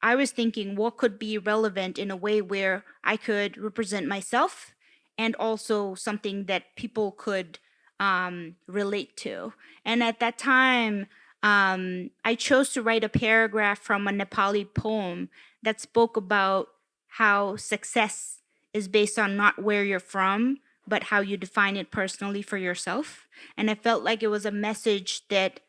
I was thinking what could be relevant in a way where I could represent myself and also something that people could relate to. And at that time, I chose to write a paragraph from a Nepali poem that spoke about how success is based on not where you're from, but how you define it personally for yourself. And I felt like it was a message that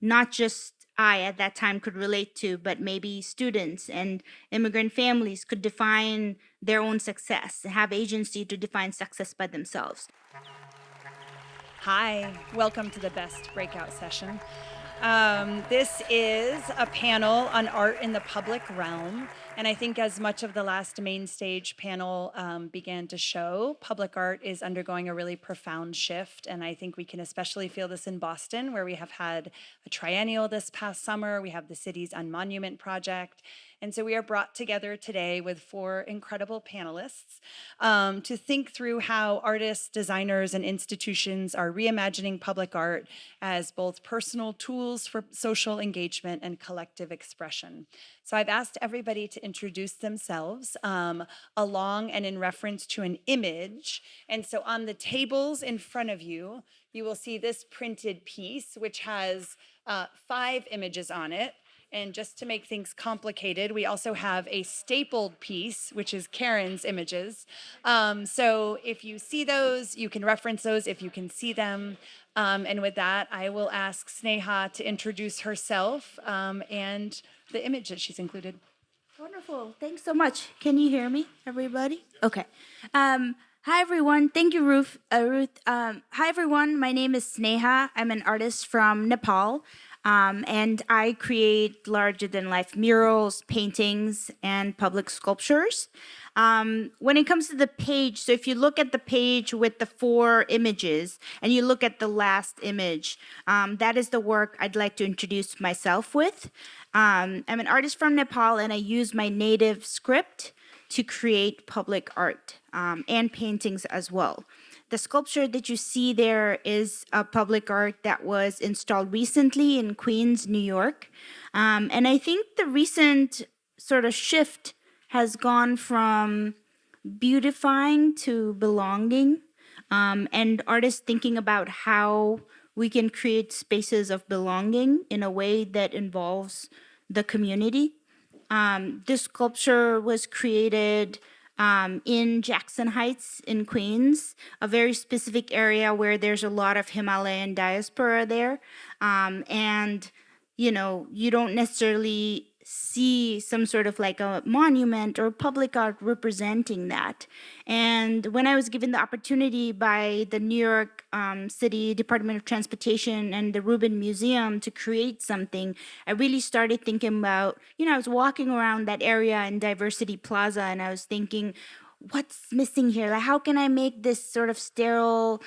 not just I at that time could relate to, but maybe students and immigrant families could define their own success, have agency to define success by themselves. Hi, welcome to the best breakout session. This is a panel on art in the public realm. And I think as much of the last main stage panel began to show, public art is undergoing a really profound shift. And I think we can especially feel this in Boston, where we have had a triennial this past summer. We have the city's Unmonument project. And so we are brought together today with 4 incredible panelists to think through how artists, designers, and institutions are reimagining public art as both personal tools for social engagement and collective expression. So I've asked everybody to introduce themselves along and in reference to an image. And so on the tables in front of you, you will see this printed piece, which has 5 images on it. And just to make things complicated, we also have a stapled piece, which is Karin's images. So if you see those, you can reference those if you can see them. And with that, I will ask Sneha to introduce herself and the image that she's included. Wonderful. Thanks so much. Can you hear me, everybody? Okay. Hi, everyone. Thank you, Ruth. Hi, everyone. My name is Sneha. I'm an artist from Nepal. And I create larger-than-life murals, paintings, and public sculptures. When it comes to the page, so if you look at the page with the 4 images, and you look at the last image, that is the work I'd like to introduce myself with. I'm an artist from Nepal, and I use my native script to create public art and paintings as well. The sculpture that you see there is a public art that was installed recently in Queens, New York. And I think the recent sort of shift has gone from beautifying to belonging, and artists thinking about how we can create spaces of belonging in a way that involves the community. This sculpture was created in Jackson Heights in Queens, a very specific area where there's a lot of Himalayan diaspora there. And, you don't necessarily see some sort of like a monument or public art representing that. And when I was given the opportunity by the New York City Department of Transportation and the Rubin Museum to create something, I really started thinking about, I was walking around that area in Diversity Plaza and I was thinking, what's missing here? Like, how can I make this sort of sterile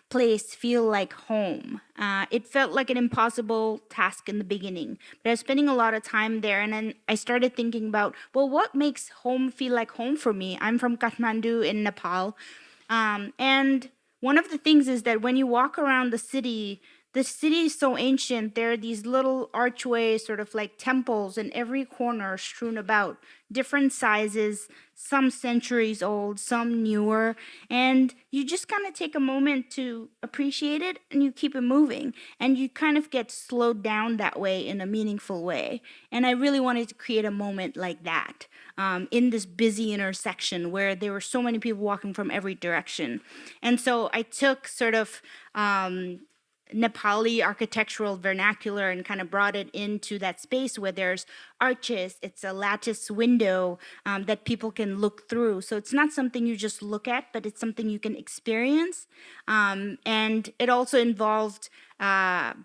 place feel like home? It felt like an impossible task in the beginning, but I was spending a lot of time there, and then I started thinking about, well, what makes home feel like home for me? I'm from Kathmandu in Nepal, and one of the things is that when you walk around the city is so ancient. There are these little archways, sort of like temples in every corner strewn about, different sizes, some centuries old, some newer. And you just kind of take a moment to appreciate it and you keep it moving. And you kind of get slowed down that way in a meaningful way. And I really wanted to create a moment like that in this busy intersection where there were so many people walking from every direction. And so I took sort of Nepali architectural vernacular and kind of brought it into that space where there's arches. It's a lattice window that people can look through. So it's not something you just look at, but it's something you can experience. And it also involved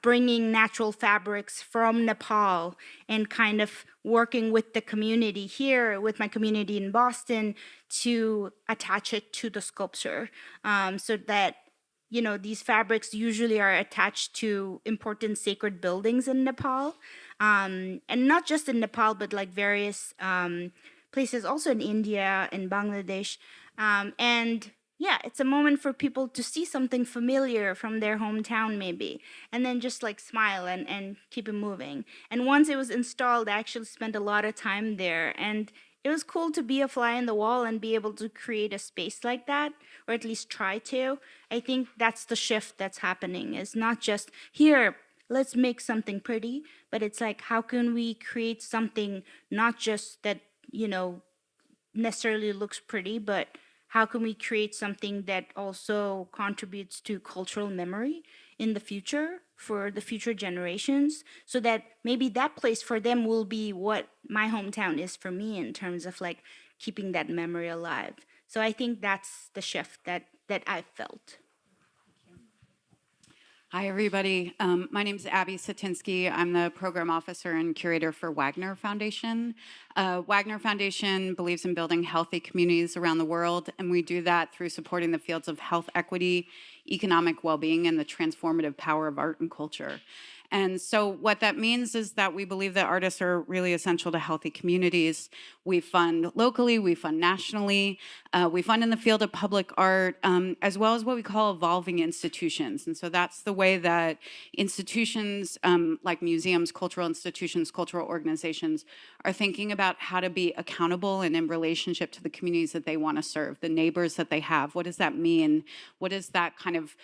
bringing natural fabrics from Nepal and kind of working with the community here, with my community in Boston, to attach it to the sculpture so that these fabrics usually are attached to important sacred buildings in Nepal. And not just in Nepal, but like various places also in India and Bangladesh. And yeah, it's a moment for people to see something familiar from their hometown maybe, and then just like smile and keep it moving. And once it was installed, I actually spent a lot of time there, and it was cool to be a fly in the wall and be able to create a space like that, or at least try to. I think that's the shift that's happening. It's not just here, let's make something pretty, but it's like, how can we create something not just that, necessarily looks pretty, but how can we create something that also contributes to cultural memory in the future for the future generations, so that maybe that place for them will be what my hometown is for me in terms of like keeping that memory alive. So I think that's the shift that I've felt. Hi, everybody. My name is Abby Satinsky. I'm the program officer and curator for Wagner Foundation. Wagner Foundation believes in building healthy communities around the world, and we do that through supporting the fields of health equity, economic well-being, and the transformative power of art and culture. And so what that means is that we believe that artists are really essential to healthy communities. We fund locally, we fund nationally, we fund in the field of public art, as well as what we call evolving institutions. And so that's the way that institutions like museums, cultural institutions, cultural organizations are thinking about how to be accountable and in relationship to the communities that they want to serve, the neighbors that they have. What does that mean? What is that kind of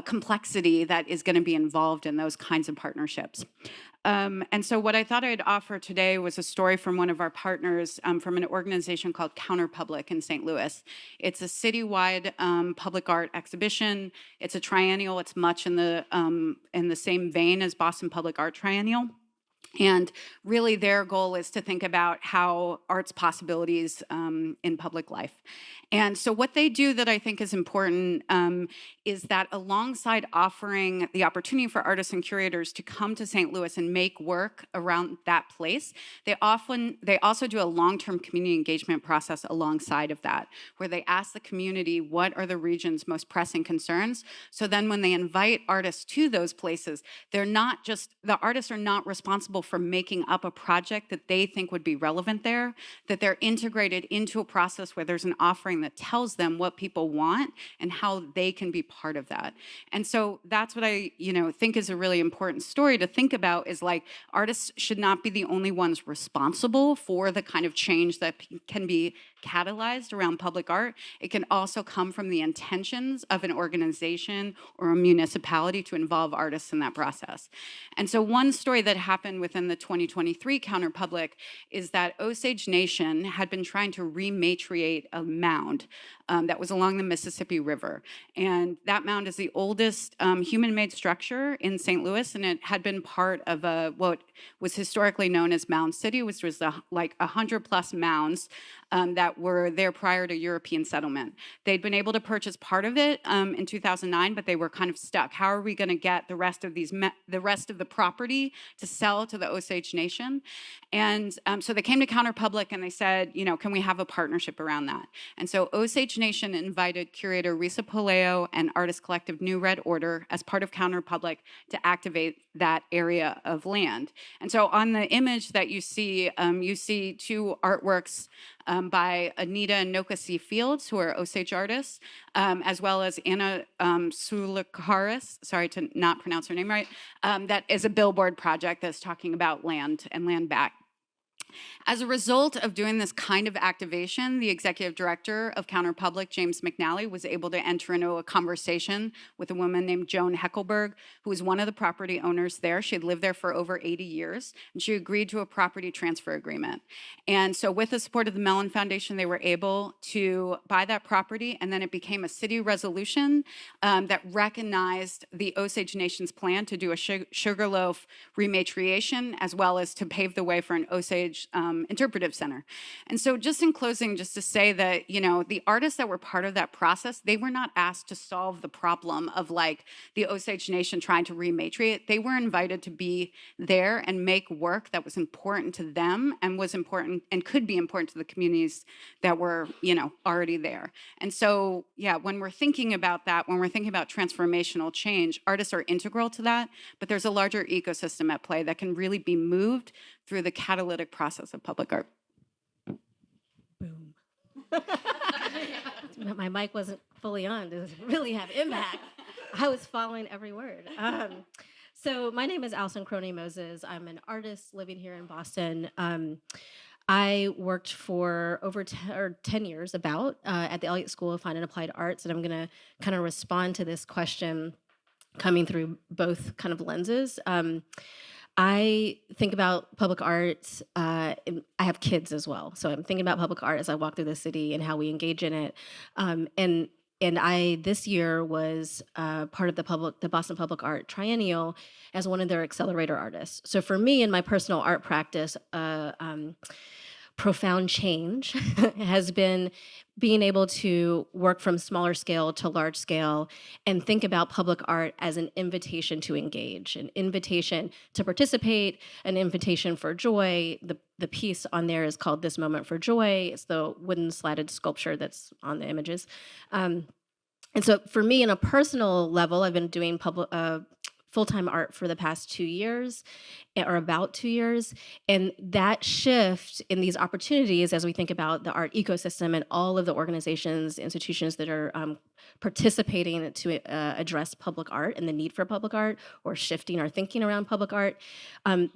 complexity that is going to be involved in those kinds of partnerships? And so what I thought I'd offer today was a story from one of our partners from an organization called Counterpublic in St. Louis. It's a citywide public art exhibition. It's a triennial. It's much in the same vein as Boston Public Art Triennial. And really their goal is to think about how art's possibilities in public life. And so what they do that I think is important is that alongside offering the opportunity for artists and curators to come to St. Louis and make work around that place, they also do a long-term community engagement process alongside of that, where they ask the community what are the region's most pressing concerns. So then when they invite artists to those places, the artists are not responsible for making up a project that they think would be relevant there, that they're integrated into a process where there's an offering that tells them what people want and how they can be part of that. And so that's what I, think is a really important story to think about, is like artists should not be the only ones responsible for the kind of change that can be catalyzed around public art. It can also come from the intentions of an organization or a municipality to involve artists in that process. And so one story that happened within the 2023 Counterpublic is that Osage Nation had been trying to rematriate a mound that was along the Mississippi River. And that mound is the oldest human-made structure in St. Louis, and it had been part of what was historically known as Mound City, which was like 100+ mounds that were there prior to European settlement. They'd been able to purchase part of it in 2009, but they were kind of stuck. How are we going to get the rest of the property to sell to the Osage Nation? And so they came to Counterpublic and they said, can we have a partnership around that? And so Osage Nation invited curator Risa Poleo and artist collective New Red Order as part of Counterpublic to activate that area of land. And so on the image that you see two artworks by Anita and Noka C. Fields, who are Osage artists, as well as Anna Sulakaris, sorry to not pronounce her name right, that is a billboard project that's talking about land and land back. As a result of doing this kind of activation, the executive director of Counterpublic, James McNally, was able to enter into a conversation with a woman named Joan Heckelberg, who was one of the property owners there. She had lived there for over 80 years, and she agreed to a property transfer agreement. And so with the support of the Mellon Foundation, they were able to buy that property, and then it became a city resolution that recognized the Osage Nation's plan to do a Sugarloaf rematriation, as well as to pave the way for an Osage interpretive center. And so just in closing, just to say that, the artists that were part of that process, they were not asked to solve the problem of like the Osage Nation trying to rematriate. They were invited to be there and make work that was important to them and was important and could be important to the communities that were, already there. And so, when we're thinking about that, when we're thinking about transformational change, artists are integral to that, but there's a larger ecosystem at play that can really be moved through the catalytic process of public art. Boom. My mic wasn't fully on to really have impact. I was following every word. So my name is Alison Croney Moses. I'm an artist living here in Boston. I worked for over 10 years at the Elliott School of Fine and Applied Arts, and I'm going to kind of respond to this question coming through both kind of lenses. I think about public art. And I have kids as well, so I'm thinking about public art as I walk through the city and how we engage in it. And I this year was part of the Boston Public Art Triennial as one of their accelerator artists. So for me in my personal art practice, profound change has been being able to work from smaller scale to large scale and think about public art as an invitation to engage, an invitation to participate, an invitation for joy. The piece on there is called This Moment for Joy. It's the wooden slatted sculpture that's on the images. And so for me, on a personal level, I've been doing full-time art for the past 2 years, or about 2 years. And that shift in these opportunities, as we think about the art ecosystem and all of the organizations, institutions that are participating to address public art and the need for public art, or shifting our thinking around public art,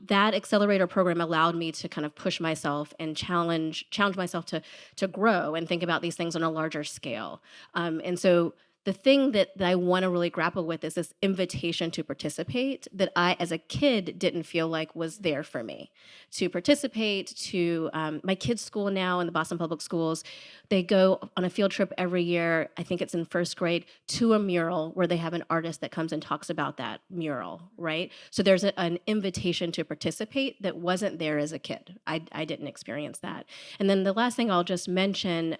that accelerator program allowed me to kind of push myself and challenge myself to grow and think about these things on a larger scale. And so the thing that I want to really grapple with is this invitation to participate that I, as a kid, didn't feel like was there for me. To participate, to my kids' school now in the Boston Public Schools, they go on a field trip every year, I think it's in first grade, to a mural where they have an artist that comes and talks about that mural, right? So there's an invitation to participate that wasn't there as a kid. I didn't experience that. And then the last thing I'll just mention,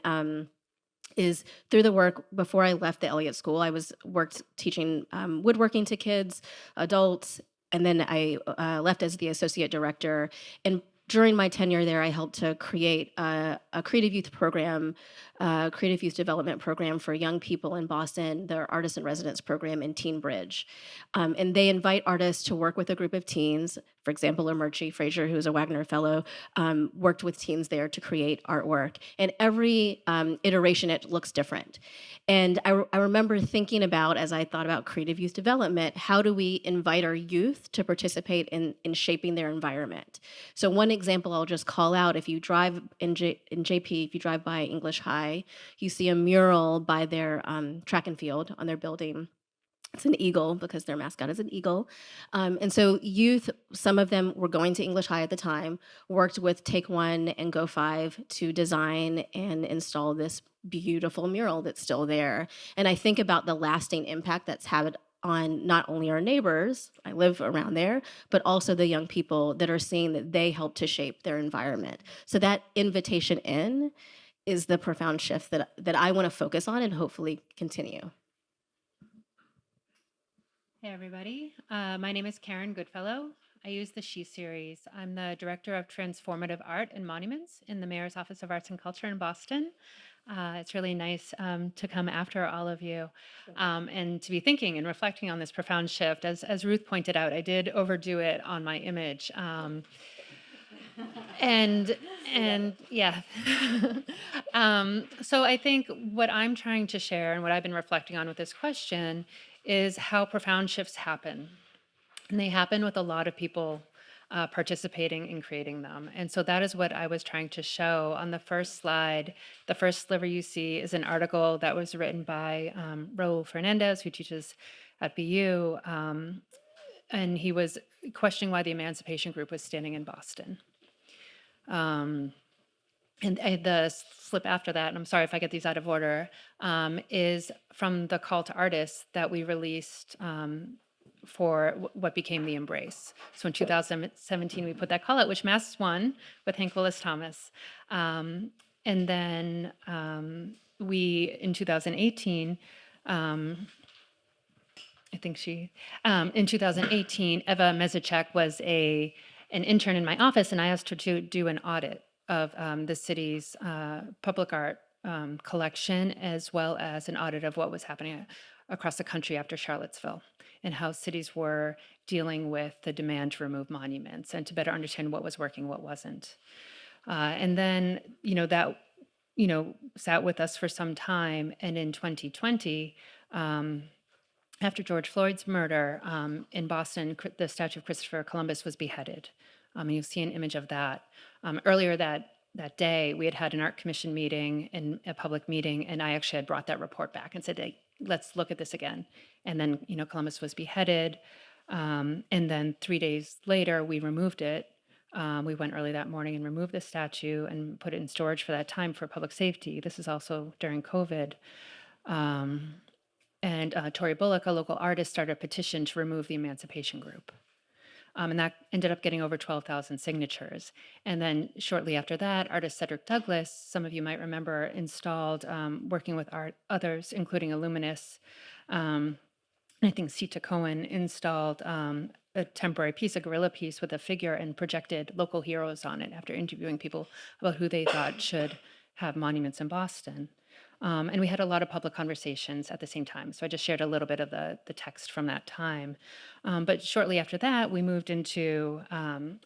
is through the work before I left the Elliott School, I worked teaching woodworking to kids, adults, and then I left as the associate director. And during my tenure there, I helped to create a creative youth program, creative youth development program for young people in Boston, their Artist in Residence program in Teen Bridge. And they invite artists to work with a group of teens. For example, Emerchi Fraser, who is a Wagner Fellow, worked with teens there to create artwork. And every iteration, it looks different. And I remember thinking about, as I thought about creative youth development, how do we invite our youth to participate in shaping their environment? So one example I'll just call out, if you drive in JP, if you drive by English High, you see a mural by their track and field on their building. It's an eagle because their mascot is an eagle. And so youth, some of them were going to English High at the time, worked with Take One and Go Five to design and install this beautiful mural that's still there. And I think about the lasting impact that's had on not only our neighbors, I live around there, but also the young people that are seeing that they help to shape their environment. So that invitation in is the profound shift that I want to focus on and hopefully continue. Hey everybody, my name is Karin Goodfellow. I use the She series. I'm the Director of Transformative Art and Monuments in the Mayor's Office of Arts and Culture in Boston. It's really nice to come after all of you and to be thinking and reflecting on this profound shift. As Ruth pointed out, I did overdo it on my image. And yeah. So I think what I'm trying to share and what I've been reflecting on with this question is how profound shifts happen. And they happen with a lot of people participating in creating them. And so that is what I was trying to show on the first slide. The first sliver you see is an article that was written by Raul Fernandez, who teaches at BU. And he was questioning why the Emancipation Group was standing in Boston. And the slip after that, and I'm sorry if I get these out of order, is from the call to artists that we released for what became the Embrace. So in 2017, we put that call out, which Masks won with Hank Willis Thomas. And then we, in 2018, in 2018, Eva Mezicek was an intern in my office, and I asked her to do an audit of the city's public art collection, as well as an audit of what was happening across the country after Charlottesville, and how cities were dealing with the demand to remove monuments and to better understand what was working, what wasn't. And then, that sat with us for some time. And in 2020, after George Floyd's murder in Boston, the statue of Christopher Columbus was beheaded. And you'll see an image of that. Earlier that day, we had an art commission meeting, and a public meeting, and I actually had brought that report back and said, hey, let's look at this again. And then, Columbus was beheaded. And then 3 days later, we removed it. We went early that morning and removed the statue and put it in storage for that time for public safety. This is also during COVID. And Tori Bullock, a local artist, started a petition to remove the Emancipation Group. And that ended up getting over 12,000 signatures. And then shortly after that, artist Cedric Douglas, some of you might remember, installed, working with others, including Illuminous, I think Sita Cohen installed a temporary piece, a guerrilla piece with a figure, and projected local heroes on it after interviewing people about who they thought should have monuments in Boston. And we had a lot of public conversations at the same time. So I just shared a little bit of the text from that time. But shortly after that, we moved into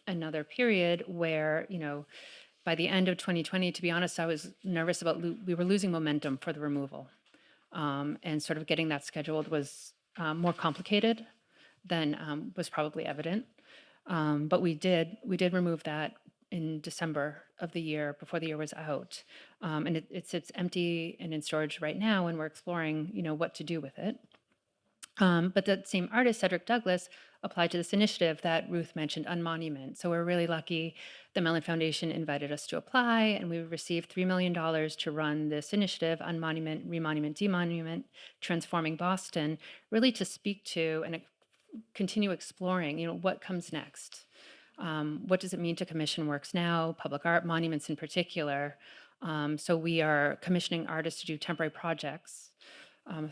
another period where, by the end of 2020, to be honest, I was nervous about, we were losing momentum for the removal. And sort of getting that scheduled was more complicated than was probably evident. But we did remove that in December of the year, before the year was out. And it sits empty and in storage right now, and we're exploring, what to do with it. But that same artist, Cedric Douglas, applied to this initiative that Ruth mentioned on Monument. So we're really lucky. The Mellon Foundation invited us to apply, and we received $3 million to run this initiative on Monument, Remonument, Demonument, Transforming Boston, really to speak to and continue exploring, what comes next. What does it mean to commission works now, public art, monuments in particular? So we are commissioning artists to do temporary projects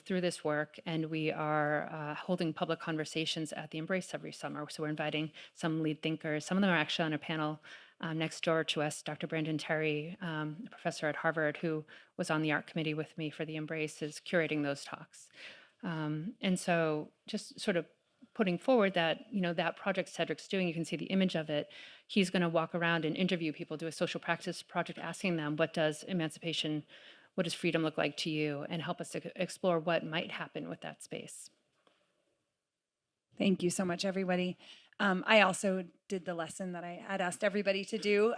through this work, and we are holding public conversations at the Embrace every summer. So we're inviting some lead thinkers. Some of them are actually on a panel next door to us. Dr. Brandon Terry, a professor at Harvard, who was on the art committee with me for the Embrace, is curating those talks. And so just sort of putting forward that, that project Cedric's doing, you can see the image of it. He's going to walk around and interview people, do a social practice project, asking them, what does emancipation, what does freedom look like to you, and help us to explore what might happen with that space. Thank you so much, everybody. I also did the lesson that I had asked everybody to do.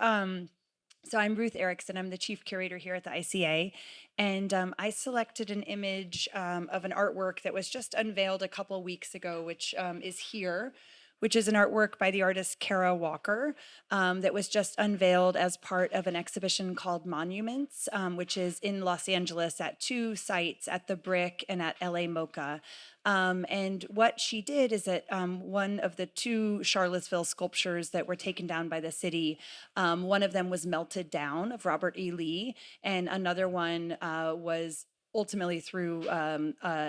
So I'm Ruth Erickson. I'm the chief curator here at the ICA. And I selected an image of an artwork that was just unveiled a couple weeks ago, which is here, which is an artwork by the artist Kara Walker that was just unveiled as part of an exhibition called Monuments, which is in Los Angeles at 2 sites, at the Brick and at LA MoCA. And what she did is that one of the 2 Charlottesville sculptures that were taken down by the city, one of them was melted down of Robert E. Lee, and another one was ultimately through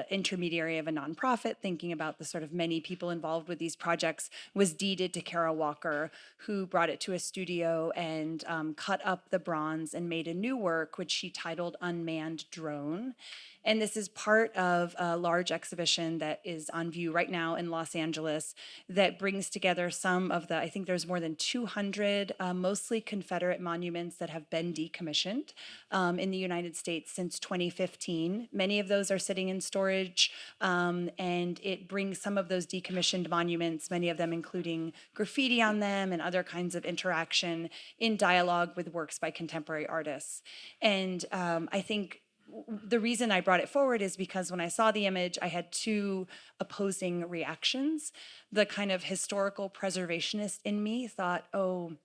intermediary of a nonprofit, thinking about the sort of many people involved with these projects, was deeded to Kara Walker, who brought it to a studio and cut up the bronze and made a new work, which she titled Unmanned Drone. And this is part of a large exhibition that is on view right now in Los Angeles that brings together some of the, I think there's more than 200 mostly Confederate monuments that have been decommissioned in the United States since 2015. Many of those are sitting in storage, and it brings some of those decommissioned monuments, many of them including graffiti on them and other kinds of interaction, in dialogue with works by contemporary artists. And I think the reason I brought it forward is because when I saw the image, I had 2 opposing reactions. The kind of historical preservationist in me thought, oh,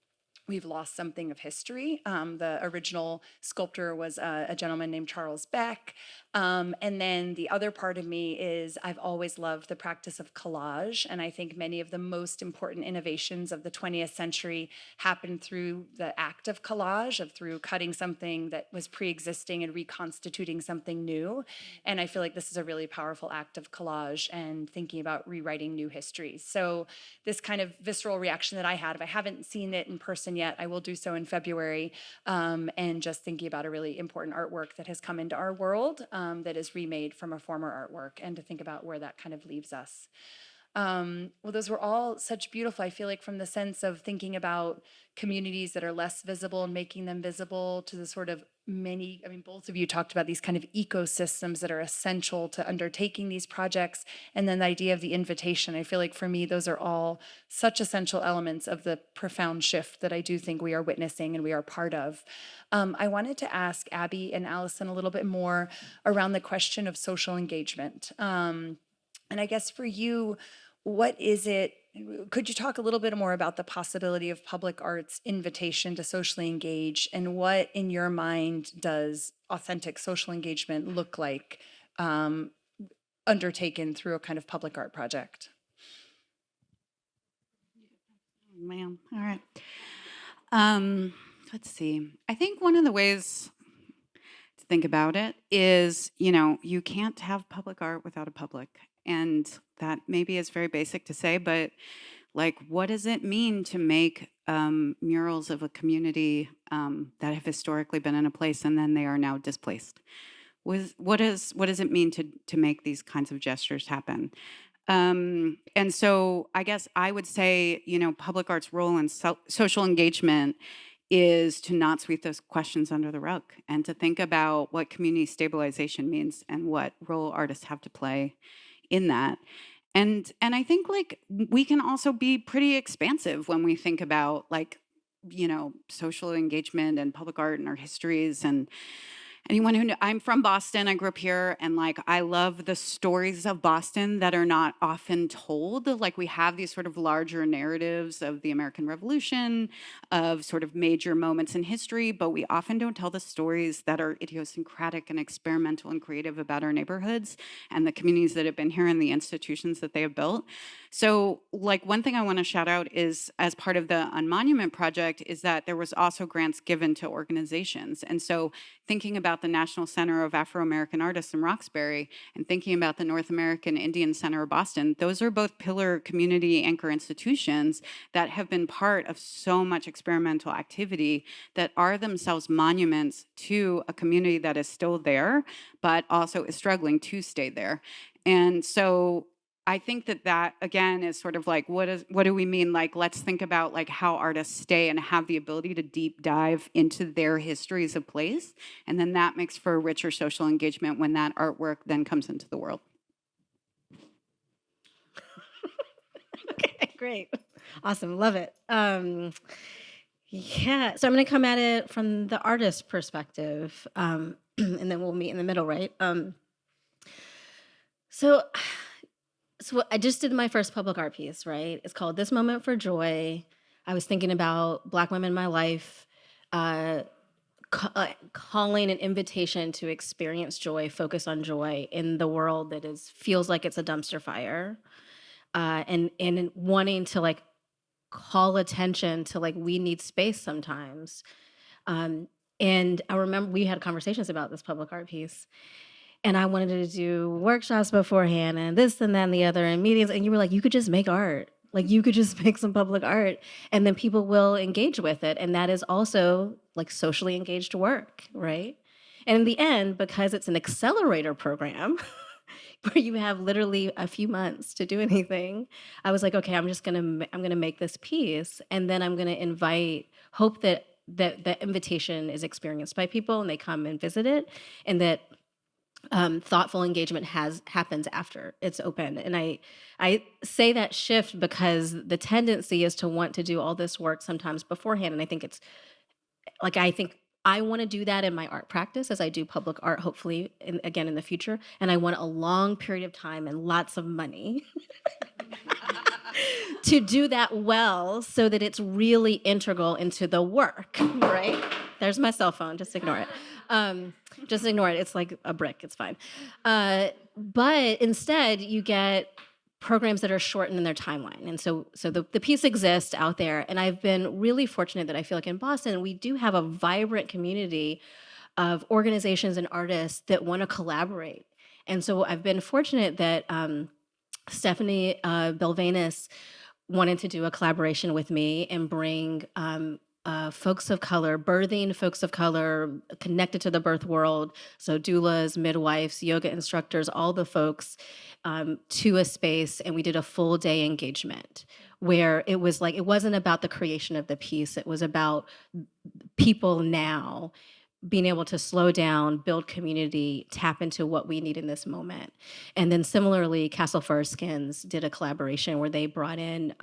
we've lost something of history. The original sculptor was a gentleman named Charles Beck. And then the other part of me is I've always loved the practice of collage. And I think many of the most important innovations of the 20th century happened through the act of collage, through cutting something that was pre-existing and reconstituting something new. And I feel like this is a really powerful act of collage and thinking about rewriting new histories. So this kind of visceral reaction that I had, if I haven't seen it in person yet, I will do so in February, and just thinking about a really important artwork that has come into our world that is remade from a former artwork, and to think about where that kind of leaves us. Well, those were all such beautiful, I feel like, from the sense of thinking about communities that are less visible and making them visible to the sort of many, I mean, both of you talked about these kind of ecosystems that are essential to undertaking these projects. And then the idea of the invitation. I feel like for me, those are all such essential elements of the profound shift that I do think we are witnessing and we are part of. I wanted to ask Abby and Alison a little bit more around the question of social engagement. And I guess for you, what is it? Could you talk a little bit more about the possibility of public art's invitation to socially engage, and what, in your mind, does authentic social engagement look like undertaken through a kind of public art project? Man, all right. Let's see. I think one of the ways to think about it is, you can't have public art without a public. And that maybe is very basic to say, but like, what does it mean to make murals of a community that have historically been in a place and then they are now displaced? What does it mean to make these kinds of gestures happen? And so I guess I would say, public art's role in social engagement is to not sweep those questions under the rug and to think about what community stabilization means and what role artists have to play in that. And I think like we can also be pretty expansive when we think about like, social engagement and public art and our histories. And anyone who I'm from Boston, I grew up here, and like I love the stories of Boston that are not often told. Like we have these sort of larger narratives of the American Revolution, of sort of major moments in history, but we often don't tell the stories that are idiosyncratic and experimental and creative about our neighborhoods and the communities that have been here and the institutions that they have built. So like one thing I want to shout out is, as part of the Unmonument project, is that there was also grants given to organizations. And so thinking about the National Center of Afro-American Artists in Roxbury and thinking about the North American Indian Center of Boston, those are both pillar community anchor institutions that have been part of so much experimental activity that are themselves monuments to a community that is still there, but also is struggling to stay there. And so I think that again is sort of like, what do we mean? Like, let's think about like how artists stay and have the ability to deep dive into their histories of place. And then that makes for a richer social engagement when that artwork then comes into the world. Okay, great. Awesome. Love it. Yeah. So I'm going to come at it from the artist perspective, and then we'll meet in the middle, right? So I just did my first public art piece, right? It's called This Moment for Joy. I was thinking about Black women in my life, calling an invitation to experience joy, focus on joy in the world that feels like it's a dumpster fire, and wanting to like call attention to like we need space sometimes. And I remember we had conversations about this public art piece. And I wanted to do workshops beforehand and this and that and the other and meetings. And you were like, you could just make art. Like you could just make some public art and then people will engage with it. And that is also like socially engaged work, right? And in the end, because it's an accelerator program where you have literally a few months to do anything, I was like, okay, I'm gonna make this piece, and then I'm gonna hope that the invitation is experienced by people and they come and visit it, and that thoughtful engagement happens after it's open. And I say that shift because the tendency is to want to do all this work sometimes beforehand. And I think I want to do that in my art practice as I do public art, hopefully, again in the future. And I want a long period of time and lots of money to do that well so that it's really integral into the work, right? There's my cell phone, just ignore it. Just ignore it. It's like a brick. It's fine. But instead, you get programs that are shortened in their timeline. And so the piece exists out there. And I've been really fortunate that I feel like in Boston, we do have a vibrant community of organizations and artists that want to collaborate. And so I've been fortunate that Stephanie Belvanis wanted to do a collaboration with me and bring folks of color, birthing folks of color connected to the birth world. So doulas, midwives, yoga instructors, all the folks to a space. And we did a full day engagement where it was like, it wasn't about the creation of the piece. It was about people now being able to slow down, build community, tap into what we need in this moment. And then similarly, Castle Fur Skins did a collaboration where they brought in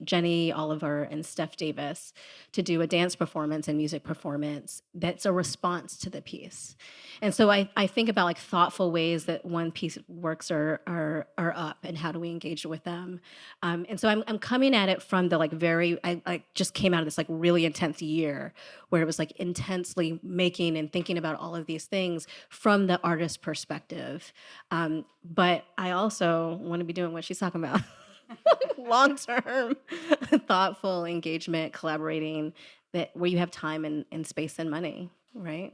Jenny Oliver and Steph Davis to do a dance performance and music performance that's a response to the piece. And so I think about like thoughtful ways that one piece works are up and how do we engage with them. And so I'm coming at it from the like I just came out of this like really intense year where it was like intensely making and thinking about all of these things from the artist perspective. But I also want to be doing what she's talking about. Long-term, thoughtful engagement, collaborating, where you have time and space and money, right?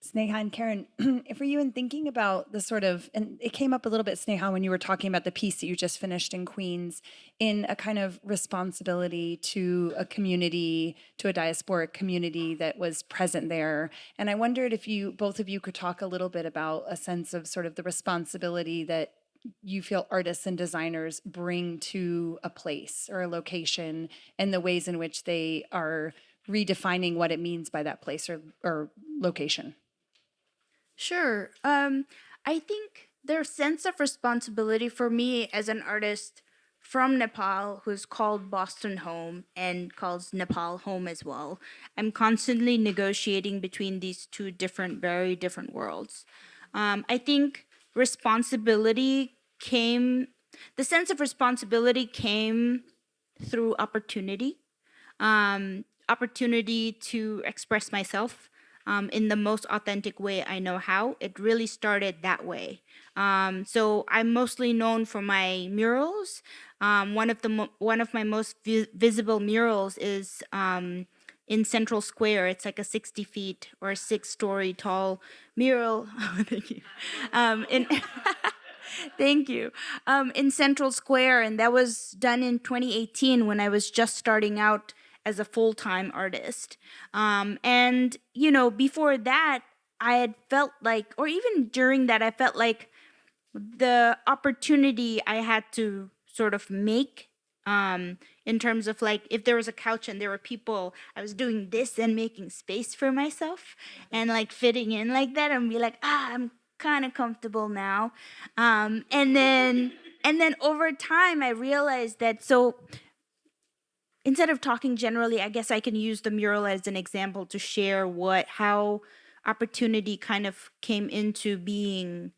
Sneha and Karin, for you, in thinking about the sort of, and it came up a little bit, Sneha, when you were talking about the piece that you just finished in Queens, in a kind of responsibility to a community, to a diasporic community that was present there. And I wondered if both of you could talk a little bit about a sense of sort of the responsibility that you feel artists and designers bring to a place or a location, and the ways in which they are redefining what it means by that place or location. Sure. I think their sense of responsibility for me as an artist from Nepal who's called Boston home and calls Nepal home as well. I'm constantly negotiating between these two very different worlds. I think the sense of responsibility came through opportunity, opportunity to express myself in the most authentic way I know how. It really started that way. So I'm mostly known for my murals. One of my most visible murals is in Central Square. It's like a 60 feet or 6-story tall mural. Thank you. Thank you. In Central Square, and that was done in 2018 when I was just starting out as a full-time artist. And, before that, I had felt like, or even during that, I felt like the opportunity I had to sort of make in terms of like, if there was a couch and there were people, I was doing this and making space for myself and like fitting in like that and be like, I'm kind of comfortable now. And then over time, I realized that, so instead of talking generally, I guess I can use the mural as an example to share how opportunity kind of came into being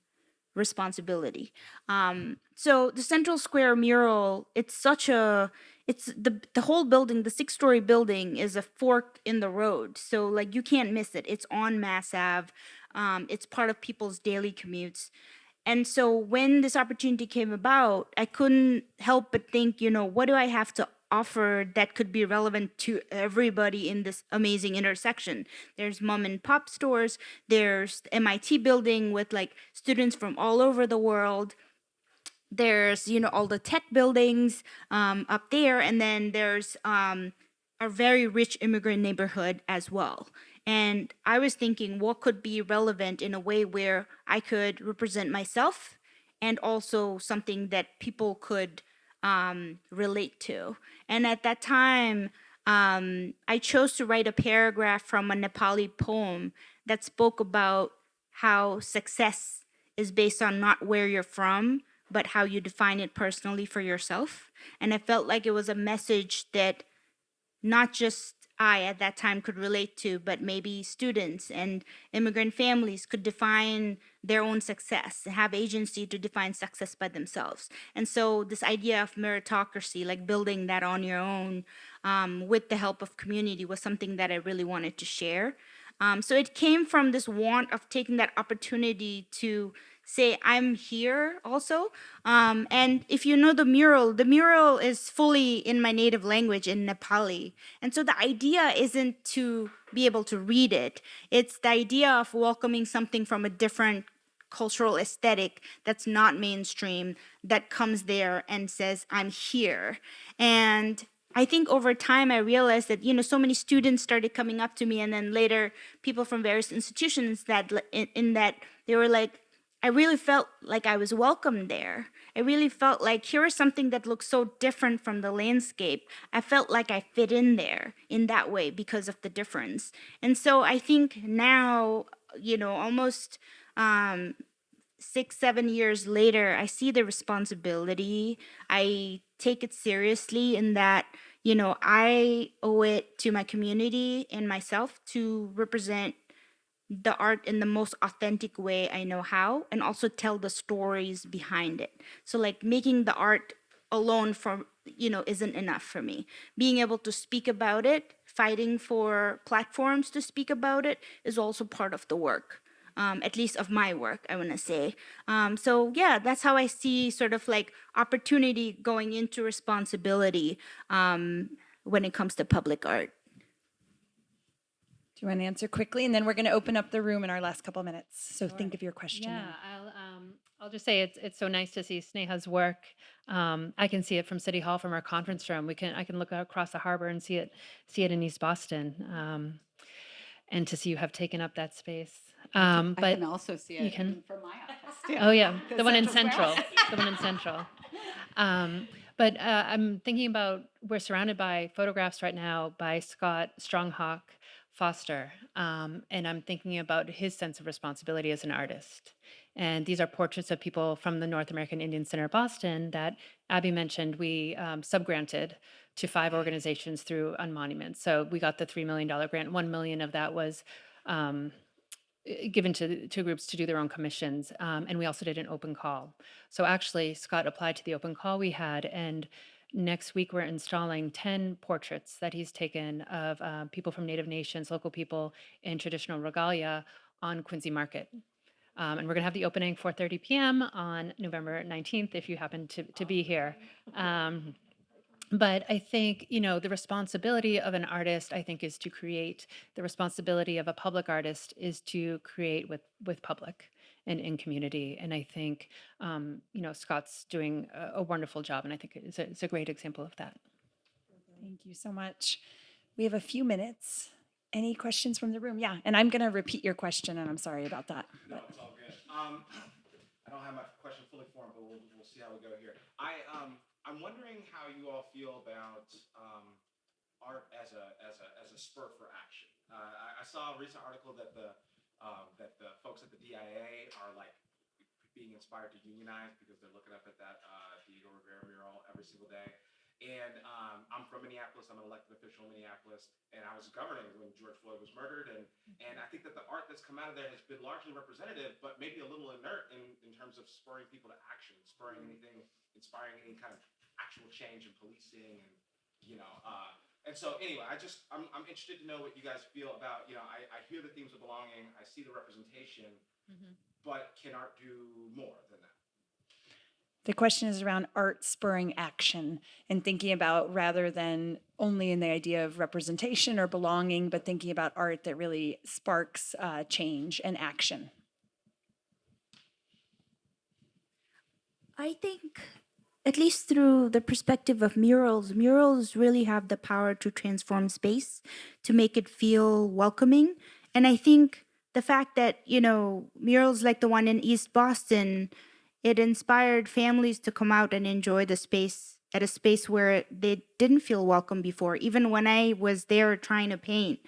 responsibility. So the Central Square mural, it's the whole building, the 6-story building is a fork in the road. So like you can't miss it. It's on Mass Ave. It's part of people's daily commutes. And so when this opportunity came about, I couldn't help but think, what do I have to offer that could be relevant to everybody in this amazing intersection? There's mom and pop stores, there's the MIT building with like students from all over the world. There's, all the tech buildings up there. And then there's a very rich immigrant neighborhood as well. And I was thinking what could be relevant in a way where I could represent myself and also something that people could relate to. And at that time, I chose to write a paragraph from a Nepali poem that spoke about how success is based on not where you're from, but how you define it personally for yourself. And I felt like it was a message that not just I at that time could relate to, but maybe students and immigrant families could define their own success, have agency to define success by themselves. And so this idea of meritocracy, like building that on your own with the help of community, was something that I really wanted to share. So it came from this want of taking that opportunity to say, I'm here also. And if you know the mural is fully in my native language, in Nepali. And so the idea isn't to be able to read it. It's the idea of welcoming something from a different cultural aesthetic that's not mainstream, that comes there and says, I'm here. And I think over time I realized that, so many students started coming up to me, and then later people from various institutions that in that they were like, I really felt like I was welcome there. I really felt like here is something that looks so different from the landscape. I felt like I fit in there in that way because of the difference. And so I think now, almost 6-7 years later, I see the responsibility. I take it seriously in that, I owe it to my community and myself to represent the art in the most authentic way I know how, and also tell the stories behind it. So like making the art alone isn't enough for me. Being able to speak about it, fighting for platforms to speak about it is also part of the work. At least of my work, I want to say. So yeah, that's how I see sort of like opportunity going into responsibility when it comes to public art. Do you want to answer quickly? And then we're going to open up the room in our last couple of minutes. So think of your question. Yeah, I'll just say it's so nice to see Sneha's work. I can see it from City Hall from our conference room. I can look out across the harbor and see it in East Boston, and to see you have taken up that space. I But can also see it from my office too. oh yeah, the one in Central, the one in Central. But I'm thinking about, we're surrounded by photographs right now by Scott Stronghawk Foster, and I'm thinking about his sense of responsibility as an artist. And these are portraits of people from the North American Indian Center Boston that Abby mentioned we subgranted to 5 organizations through Monuments. So we got the $3 million grant. $1 million of that was given to groups to do their own commissions, and we also did an open call. So actually, Scott applied to the open call we had, and next week we're installing 10 portraits that he's taken of people from Native nations, local people in traditional regalia on Quincy Market. And we're going to have the opening 4:30 p.m. on November 19th if you happen to be here. But I think, the responsibility of an artist, I think, is to create. The responsibility of a public artist is to create with public and in community. And I think, Scott's doing a wonderful job, and I think it's a great example of that. Thank you so much. We have a few minutes. Any questions from the room? Yeah, and I'm going to repeat your question, and I'm sorry about that. No, it's all good. I don't have my question fully formed, but we'll see how we go here. I'm wondering how you all feel about art as a spur for action. I saw a recent article that the folks at the DIA are like being inspired to unionize because they're looking up at that Diego Rivera mural every single day. And I'm from Minneapolis. I'm an elected official in Minneapolis, and I was governing when George Floyd was murdered. And I think that the art that's come out of there has been largely representative, but maybe a little inert in terms of spurring people to action, spurring anything, inspiring any kind of actual change in policing, and and so anyway, I'm interested to know what you guys feel about. I hear the themes of belonging, I see the representation, but can art do more than that? The question is around art spurring action and thinking about, rather than only in the idea of representation or belonging, but thinking about art that really sparks change and action. I think, at least through the perspective of murals really have the power to transform space, to make it feel welcoming. And I think the fact that, murals like the one in East Boston, it inspired families to come out and enjoy the space at a space where they didn't feel welcome before. Even when I was there trying to paint,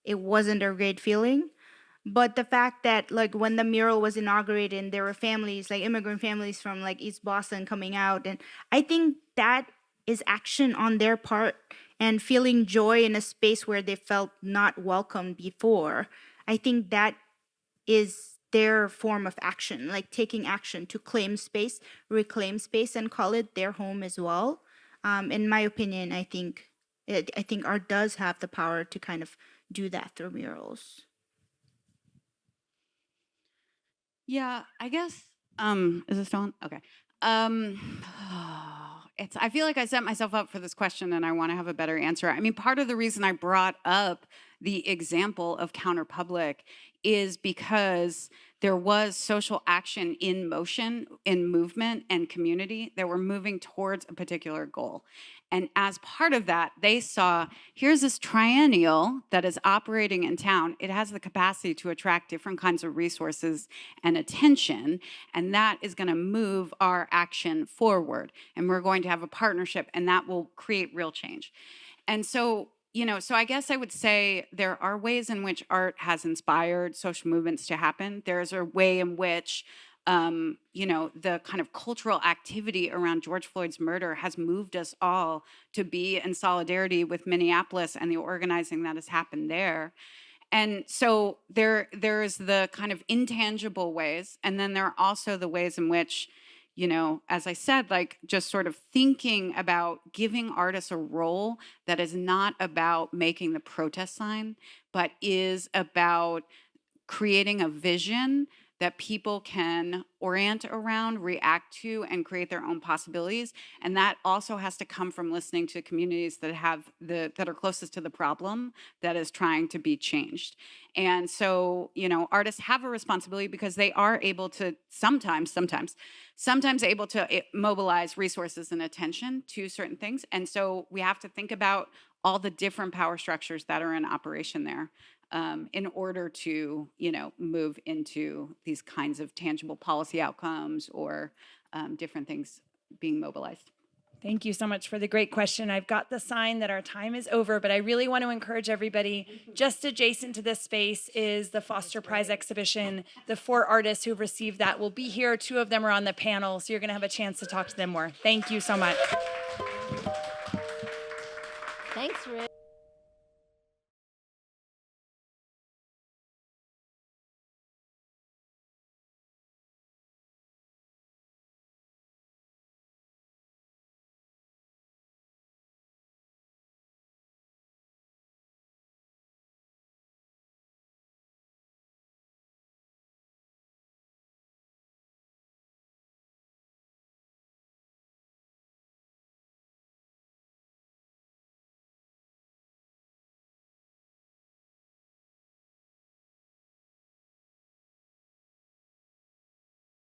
it wasn't a great feeling. But the fact that like when the mural was inaugurated and there were families, like immigrant families from like East Boston coming out, and I think that is action on their part and feeling joy in a space where they felt not welcome before. I think that is their form of action, like taking action to claim space, reclaim space, and call it their home as well. In my opinion, I think art does have the power to kind of do that through murals. Yeah, I guess. Is this on? Okay. I feel like I set myself up for this question, and I want to have a better answer. I mean, part of the reason I brought up the example of Counterpublic is because there was social action in motion, in movement and community that were moving towards a particular goal. And as part of that, they saw, here's this triennial that is operating in town. It has the capacity to attract different kinds of resources and attention, and that is going to move our action forward. And we're going to have a partnership, and that will create real change. And so, so I guess I would say there are ways in which art has inspired social movements to happen. There's a way in which the kind of cultural activity around George Floyd's murder has moved us all to be in solidarity with Minneapolis and the organizing that has happened there. And so there's the kind of intangible ways, and then there are also the ways in which, as I said, like just sort of thinking about giving artists a role that is not about making the protest sign, but is about creating a vision that people can orient around, react to, and create their own possibilities. And that also has to come from listening to communities that that are closest to the problem that is trying to be changed. And so, artists have a responsibility because they are able to sometimes able to mobilize resources and attention to certain things. And so we have to think about all the different power structures that are in operation there. In order to, move into these kinds of tangible policy outcomes or different things being mobilized. Thank you so much for the great question. I've got the sign that our time is over, but I really want to encourage everybody, just adjacent to this space is the Foster Prize exhibition. The 4 artists who've received that will be here. 2 of them are on the panel, so you're going to have a chance to talk to them more. Thank you so much. Thanks, Ruth.